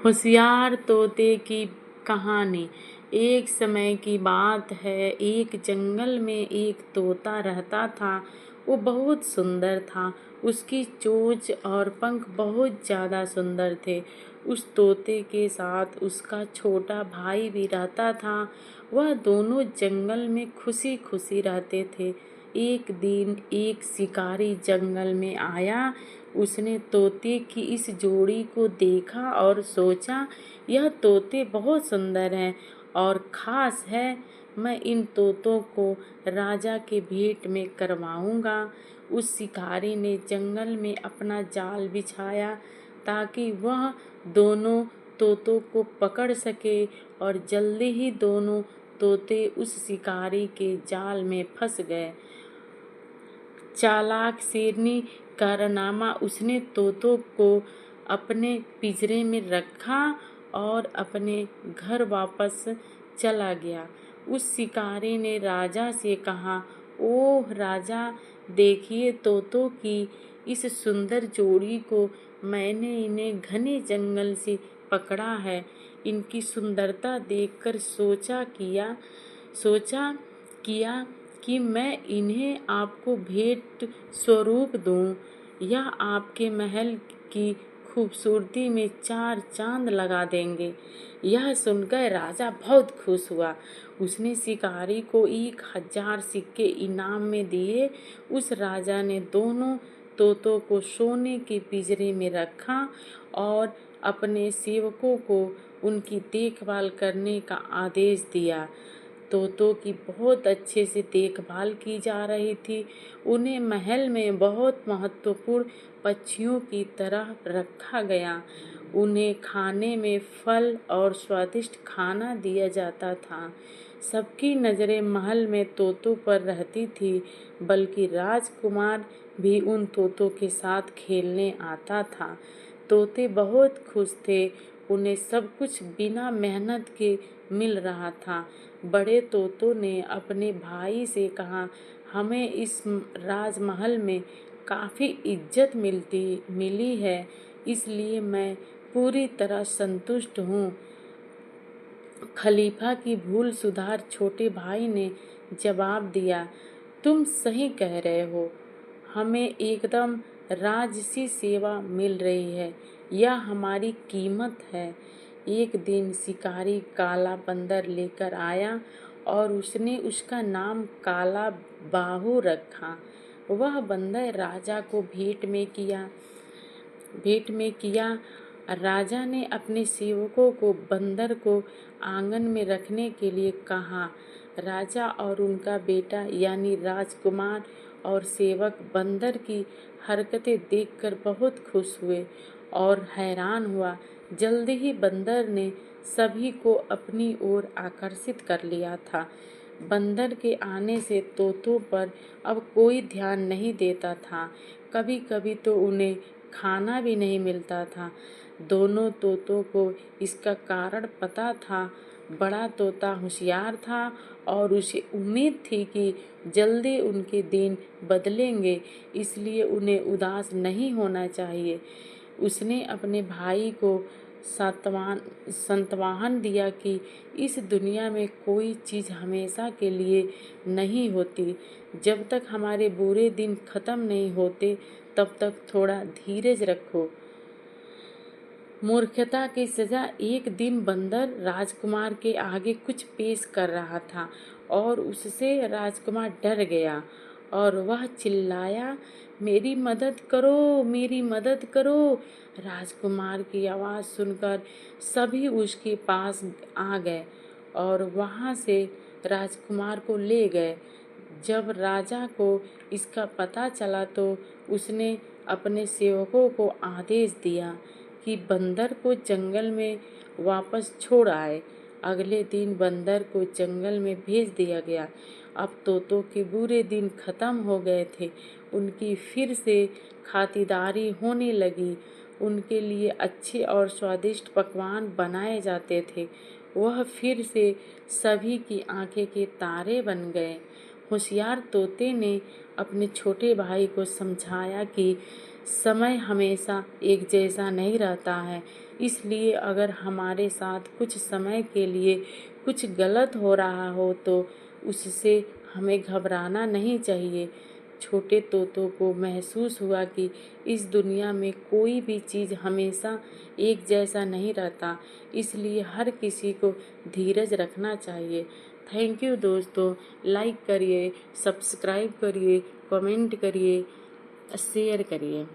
होशियार तोते की कहानी। एक समय की बात है, एक जंगल में एक तोता रहता था। वो बहुत सुंदर था। उसकी चोंच और पंख बहुत ज़्यादा सुंदर थे। उस तोते के साथ उसका छोटा भाई भी रहता था। वह दोनों जंगल में खुशी खुशी रहते थे। एक दिन एक शिकारी जंगल में आया। उसने तोते की इस जोड़ी को देखा और सोचा, यह तोते बहुत सुंदर हैं और खास है। मैं इन तोतों को राजा के भेंट में करवाऊंगा। उस शिकारी ने जंगल में अपना जाल बिछाया ताकि वह दोनों तोतों को पकड़ सके, और जल्दी ही दोनों तोते उस शिकारी के जाल में फंस गए। चालाक शेरनी कारनामा, उसने तोतों को अपने पिंजरे में रखा और अपने घर वापस चला गया। उस शिकारी ने राजा से कहा, ओह राजा, देखिए तोतों की इस सुंदर जोड़ी को। मैंने इन्हें घने जंगल से पकड़ा है। इनकी सुंदरता देखकर सोचा किया कि मैं इन्हें आपको भेंट स्वरूप दूं। यह आपके महल की खूबसूरती में चार चांद लगा देंगे। यह सुनकर राजा बहुत खुश हुआ। उसने शिकारी को 1000 सिक्के इनाम में दिए। उस राजा ने दोनों तोतों को सोने के पिंजरे में रखा और अपने सेवकों को उनकी देखभाल करने का आदेश दिया। तोतों की बहुत अच्छे से देखभाल की जा रही थी। उन्हें महल में बहुत महत्वपूर्ण पक्षियों की तरह रखा गया। उन्हें खाने में फल और स्वादिष्ट खाना दिया जाता था। सबकी नज़रें महल में तोतों पर रहती थी, बल्कि राजकुमार भी उन तोतों के साथ खेलने आता था। तोते बहुत खुश थे। उन्हें सब कुछ बिना मेहनत के मिल रहा था। बड़े तोतों ने अपने भाई से कहा, हमें इस राजमहल में काफ़ी इज्जत मिली है, इसलिए मैं पूरी तरह संतुष्ट हूँ। खलीफा की भूल सुधार छोटे भाई ने जवाब दिया, तुम सही कह रहे हो। हमें एकदम राजसी सेवा मिल रही है। यह हमारी कीमत है। एक दिन शिकारी काला बंदर लेकर आया और उसने उसका नाम काला बाहु रखा। वह बंदर राजा को भेंट में किया। राजा ने अपने सेवकों को बंदर को आंगन में रखने के लिए कहा। राजा और उनका बेटा यानी राजकुमार और सेवक बंदर की हरकतें देखकर बहुत खुश हुए और हैरान हुआ। जल्दी ही बंदर ने सभी को अपनी ओर आकर्षित कर लिया था। बंदर के आने से तोतों पर अब कोई ध्यान नहीं देता था। कभी कभी तो उन्हें खाना भी नहीं मिलता था। दोनों तोतों को इसका कारण पता था। बड़ा तोता होशियार था और उसे उम्मीद थी कि जल्दी उनके दिन बदलेंगे, इसलिए उन्हें उदास नहीं होना चाहिए। उसने अपने भाई को संतवाहन दिया कि इस दुनिया में कोई चीज़ हमेशा के लिए नहीं होती। जब तक हमारे बुरे दिन खत्म नहीं होते, तब तक थोड़ा धीरज रखो। मूर्खता की सजा। एक दिन बंदर राजकुमार के आगे कुछ पेश कर रहा था और उससे राजकुमार डर गया और वह चिल्लाया, मेरी मदद करो, मेरी मदद करो। राजकुमार की आवाज़ सुनकर सभी उसके पास आ गए और वहाँ से राजकुमार को ले गए। जब राजा को इसका पता चला तो उसने अपने सेवकों को आदेश दिया कि बंदर को जंगल में वापस छोड़ आए। अगले दिन बंदर को जंगल में भेज दिया गया। अब तोतों के बुरे दिन खत्म हो गए थे। उनकी फिर से खातिरदारी होने लगी। उनके लिए अच्छे और स्वादिष्ट पकवान बनाए जाते थे। वह फिर से सभी की आंखें के तारे बन गए। होशियार तोते ने अपने छोटे भाई को समझाया कि समय हमेशा एक जैसा नहीं रहता है। इसलिए अगर हमारे साथ कुछ समय के लिए कुछ गलत हो रहा हो तो उससे हमें घबराना नहीं चाहिए। छोटे तोतों को महसूस हुआ कि इस दुनिया में कोई भी चीज़ हमेशा एक जैसा नहीं रहता, इसलिए हर किसी को धीरज रखना चाहिए। थैंक यू दोस्तों। लाइक करिए, सब्सक्राइब करिए, कमेंट करिए, शेयर करिए।